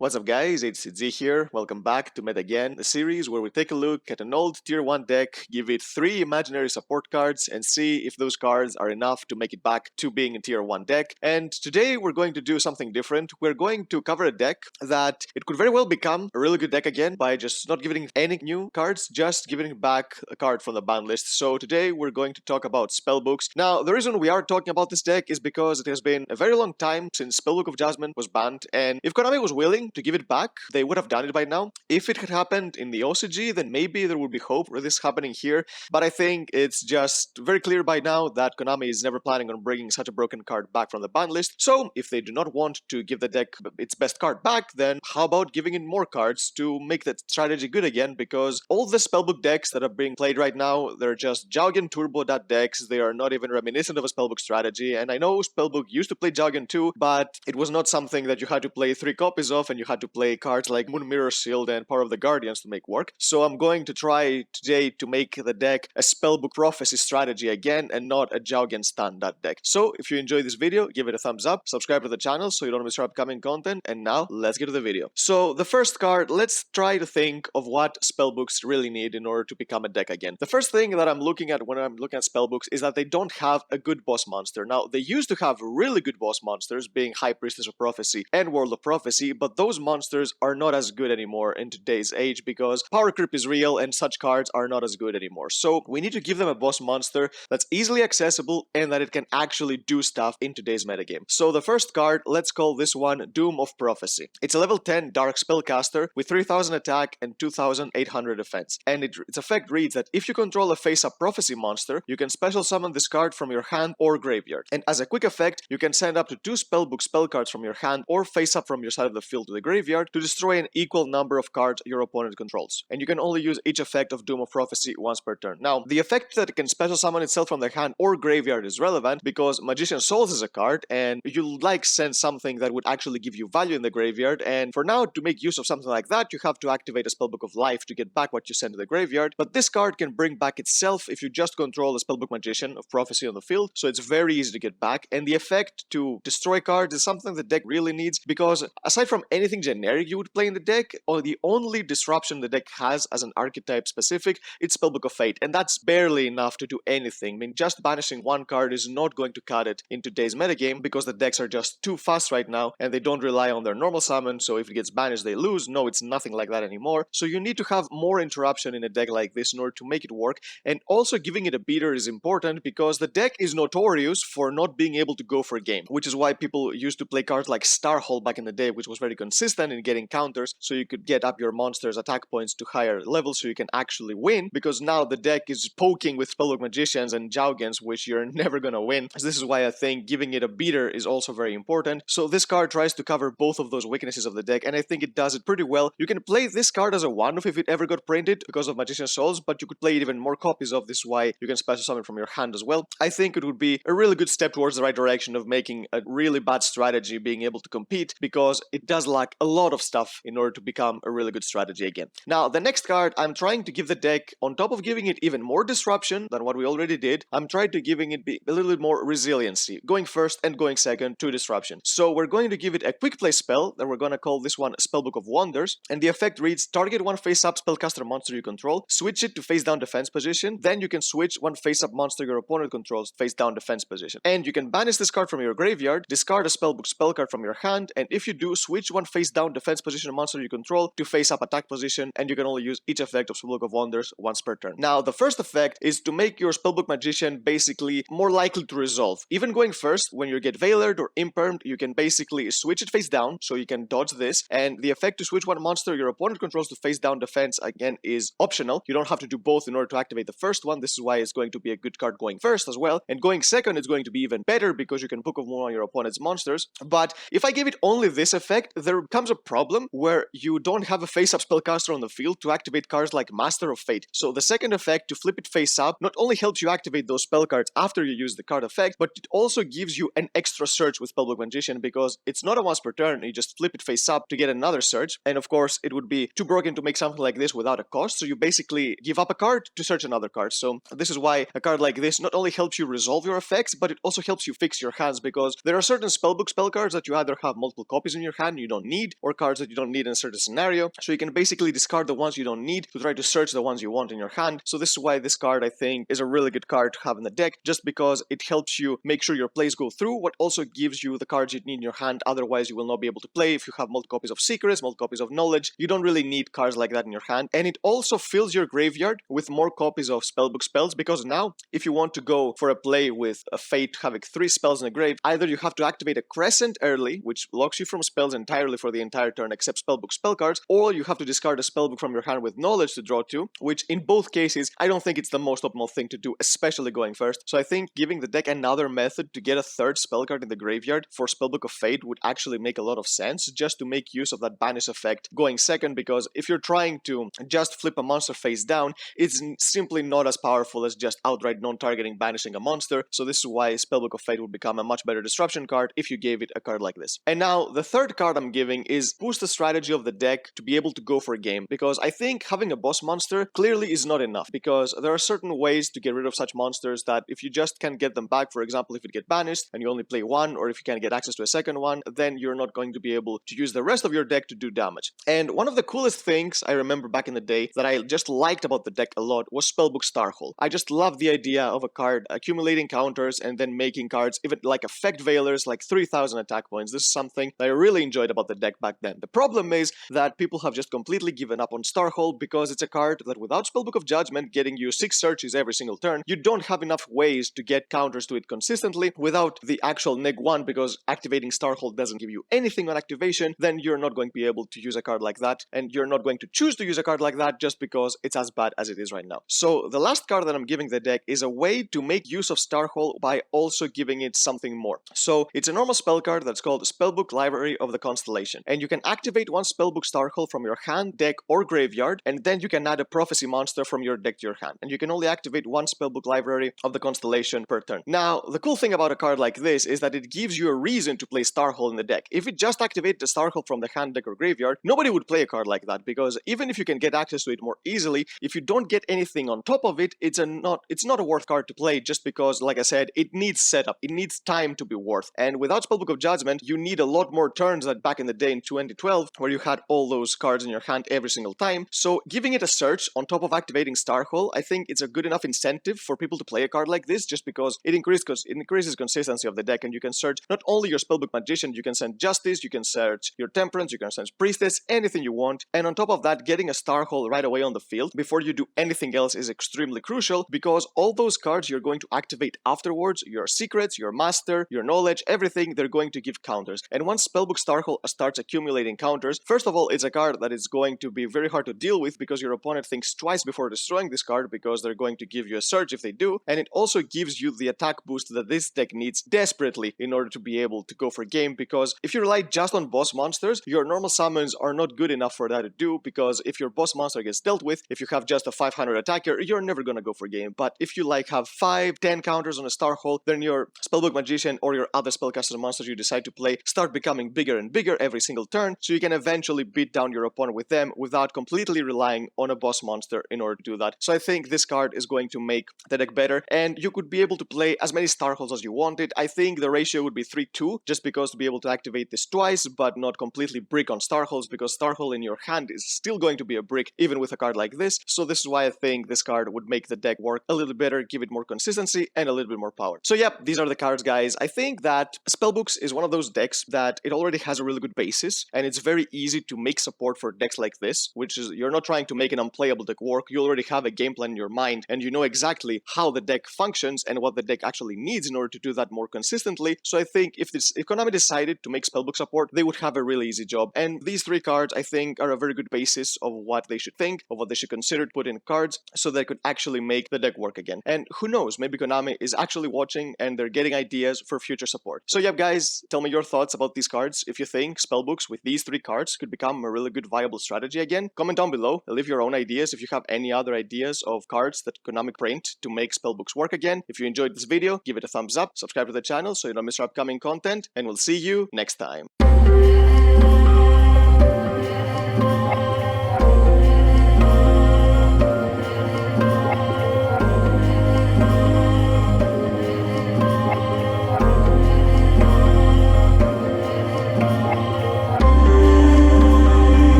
What's up guys, it's Z here, welcome back to Meta Again, a series where we take a look at an old tier 1 deck, give it 3 imaginary support cards and see if those cards are enough to make it back to being a tier 1 deck. And today we're going to do something different. We're going to cover a deck that it could very well become a really good deck again by just not giving it any new cards, just giving it back a card from the ban list. So today we're going to talk about Spellbooks. Now the reason we are talking about this deck is because it has been a very long time since Spellbook of Jasmine was banned, and if Konami was willing to give it back, they would have done it by now. If it had happened in the OCG, then maybe there would be hope for this happening here, but I think it's just very clear by now that Konami is never planning on bringing such a broken card back from the ban list. So if they do not want to give the deck its best card back, then how about giving it more cards to make that strategy good again? Because all the Spellbook decks that are being played right now, they're just Jaugen Turbo decks. They are not even reminiscent of a Spellbook strategy, and I know Spellbook used to play Jaugen too, but it was not something that you had to play 3 copies of and you had to play cards like Moon Mirror Shield and Power of the Guardians to make work. So I'm going to try today to make the deck a Spellbook Prophecy strategy again and not a Jaugen Stun deck. So if you enjoyed this video, give it a thumbs up, subscribe to the channel so you don't miss our upcoming content, and now let's get to the video. So the first card, let's try to think of what Spellbooks really need in order to become a deck again. The first thing that I'm looking at when I'm looking at Spellbooks is that they don't have a good boss monster. Now, they used to have really good boss monsters, being High Priestess of Prophecy and World of Prophecy, but those monsters are not as good anymore in today's age because power creep is real and such cards are not as good anymore. So we need to give them a boss monster that's easily accessible and that it can actually do stuff in today's metagame. So the first card, let's call this one Doom of Prophecy. It's a level 10 dark spellcaster with 3000 attack and 2800 defense. And its effect reads that if you control a face-up prophecy monster, you can special summon this card from your hand or graveyard. And as a quick effect, you can send up to 2 spellbook spell cards from your hand or face-up from your side of the field to the graveyard to destroy an equal number of cards your opponent controls. And you can only use each effect of Doom of Prophecy once per turn. Now, the effect that it can special summon itself from the hand or graveyard is relevant because Magician's Souls is a card and you like send something that would actually give you value in the graveyard, and for now, to make use of something like that, you have to activate a Spellbook of Life to get back what you send to the graveyard, but this card can bring back itself if you just control a Spellbook Magician of Prophecy on the field, so it's very easy to get back, and the effect to destroy cards is something the deck really needs because aside from anything generic you would play in the deck, or the only disruption the deck has as an archetype specific, it's Spellbook of Fate, and that's barely enough to do anything. I mean, just banishing one card is not going to cut it in today's metagame because the decks are just too fast right now and they don't rely on their normal summon, so if it gets banished they lose. No, it's nothing like that anymore. So you need to have more interruption in a deck like this in order to make it work, and also giving it a beater is important because the deck is notorious for not being able to go for a game, which is why people used to play cards like Starhole back in the day, which was very consistent in getting counters so you could get up your monster's attack points to higher levels so you can actually win, because now the deck is poking with Spellbook Magicians and Jaugens, which you're never gonna win. So this is why I think giving it a beater is also very important. So this card tries to cover both of those weaknesses of the deck, and I think it does it pretty well. You can play this card as a one-off if it ever got printed because of Magician's Souls, but you could play it even more copies of. This is why you can special summon from your hand as well. I think it would be a really good step towards the right direction of making a really bad strategy being able to compete, because it does lack a lot of stuff in order to become a really good strategy again. Now, the next card, I'm trying to give the deck, on top of giving it even more disruption than what we already did, I'm trying to giving it a little bit more resiliency, going first and going second to disruption. So we're going to give it a quick play spell that we're going to call this one Spellbook of Wonders, and the effect reads, target one face-up spellcaster monster you control, switch it to face-down defense position, then you can switch one face-up monster your opponent controls face-down defense position. And you can banish this card from your graveyard, discard a Spellbook spell card from your hand, and if you do, switch one face-down defense position monster you control to face-up attack position, and you can only use each effect of Spellbook of Wonders once per turn. Now, the first effect is to make your Spellbook Magician basically more likely to resolve. Even going first, when you get Veilered or Impermed, you can basically switch it face down, so you can dodge this, and the effect to switch one monster your opponent controls to face down defense, again, is optional. You don't have to do both in order to activate the first one. This is why it's going to be a good card going first as well, and going second it's going to be even better because you can Book of Moon on your opponent's monsters. But if I give it only this effect, there comes a problem where you don't have a face-up spellcaster on the field to activate cards like Master of Fate. So the second effect, to flip it face up, not only helps you activate those spell cards after you use the card effect, but it also gives you an extra search with Spellbook Magician because it's not a once per turn, you just flip it face up to get another search, and of course it would be too broken to make something like this without a cost, so you basically give up a card to search another card. So this is why a card like this not only helps you resolve your effects, but it also helps you fix your hands, because there are certain Spellbook spell cards that you either have multiple copies in your hand, you don't need, or cards that you don't need in a certain scenario. So you can basically discard the ones you don't need to try to search the ones you want in your hand. So this is why this card, I think, is a really good card to have in the deck, just because it helps you make sure your plays go through, but also gives you the cards you need in your hand. Otherwise, you will not be able to play. If you have multiple copies of Secrets, multiple copies of Knowledge, you don't really need cards like that in your hand. And it also fills your graveyard with more copies of Spellbook spells, because now, if you want to go for a play with a Fate having 3 spells in the grave, either you have to activate a Crescent early, which locks you from spells entirely for the entire turn except Spellbook spell cards, or you have to discard a Spellbook from your hand with Knowledge to draw 2, which in both cases, I don't think it's the most optimal thing to do, especially going first. So I think giving the deck another method to get a 3rd spell card in the graveyard for Spellbook of Fate would actually make a lot of sense, just to make use of that banish effect going second, because if you're trying to just flip a monster face down, it's simply not as powerful as just outright non-targeting banishing a monster. So this is why Spellbook of Fate would become a much better disruption card if you gave it a card like this. And now the 3rd card I'm giving is boost the strategy of the deck to be able to go for a game, because I think having a boss monster clearly is not enough, because there are certain ways to get rid of such monsters that if you just can't get them back, for example, if it get banished and you only play one, or if you can't get access to a second one, then you're not going to be able to use the rest of your deck to do damage. And one of the coolest things I remember back in the day that I just liked about the deck a lot was Spellbook Starhole. I just love the idea of a card accumulating counters and then making cards, even like Effect Veilers, like 3000 attack points. This is something that I really enjoyed about the deck back then. The problem is that people have just completely given up on Starhole, because it's a card that without Spellbook of Judgment getting you 6 searches every single turn, you don't have enough ways to get counters to it consistently without the actual neg1, because activating Starhole doesn't give you anything on activation. Then you're not going to be able to use a card like that, and you're not going to choose to use a card like that just because it's as bad as it is right now. So the last card that I'm giving the deck is a way to make use of Starhole by also giving it something more. So it's a normal spell card that's called Spellbook Library of the Constellation, and you can activate one Spellbook Starhole from your hand, deck, or graveyard, and then you can add a Prophecy monster from your deck to your hand, and you can only activate one Spellbook Library of the Constellation per turn. Now, the cool thing about a card like this is that it gives you a reason to play Starhole in the deck. If it just activated the Starhole from the hand, deck, or graveyard, nobody would play a card like that, because even if you can get access to it more easily, if you don't get anything on top of it, it's not a worth card to play, just because, like I said, it needs setup, it needs time to be worth. And without Spellbook of Judgment, you need a lot more turns than back in the day in 2012, where you had all those cards in your hand every single time. So giving it a search on top of activating Starhole, I think it's a good enough incentive for people to play a card like this, just because it increases consistency of the deck, and you can search not only your Spellbook Magician, you can send Justice, you can search your Temperance, you can search Priestess, anything you want. And on top of that, getting a Starhole right away on the field before you do anything else is extremely crucial, because all those cards you're going to activate afterwards, your Secrets, your Master, your Knowledge, everything, they're going to give counters. And once Spellbook Starhole starts accumulating counters, first of all, it's a card that is going to be very hard to deal with, because your opponent thinks twice before destroying this card, because they're going to give you a search if they do, and it also gives you the attack boost that this deck needs desperately in order to be able to go for game, because if you rely just on boss monsters, your normal summons are not good enough for that to do, because if your boss monster gets dealt with, if you have just a 500 attacker, you're never gonna go for game. But if you have 5-10 counters on a Starhole, then your Spellbook Magician or your other spellcaster monsters you decide to play start becoming bigger and bigger every single turn, so you can eventually beat down your opponent with them without completely relying on a boss monster in order to do that. So I think this card is going to make the deck better, and you could be able to play as many Starholes as you wanted. I think the ratio would be 3-2, just because to be able to activate this twice, but not completely brick on Starholes, because Starhole in your hand is still going to be a brick even with a card like this. So this is why I think this card would make the deck work a little better, give it more consistency and a little bit more power. So yep, these are the cards, guys. I think that Spellbooks is one of those decks that it already has a really good basis, and it's very easy to make support for decks like this, which is you're not trying to make an unplayable deck work. You already have a game plan in your mind, and you know exactly how the deck functions and what the deck actually needs in order to do that more consistently. So I think if Konami decided to make Spellbook support, they would have a really easy job. And these 3 cards, I think, are a very good basis of what they should think, of what they should consider to put in cards, so they could actually make the deck work again. And who knows, maybe Konami is actually watching and they're getting ideas for future support. So yeah, guys, tell me your thoughts about these cards. If you think Spellbooks with these 3 cards could become a really good viable strategy again, comment down below, leave your own ideas. If you have any other ideas of cards that Konami print to make Spellbooks work again. If you enjoyed this video, give it a thumbs up, subscribe to the channel so you don't miss our upcoming content, and we'll see you next time.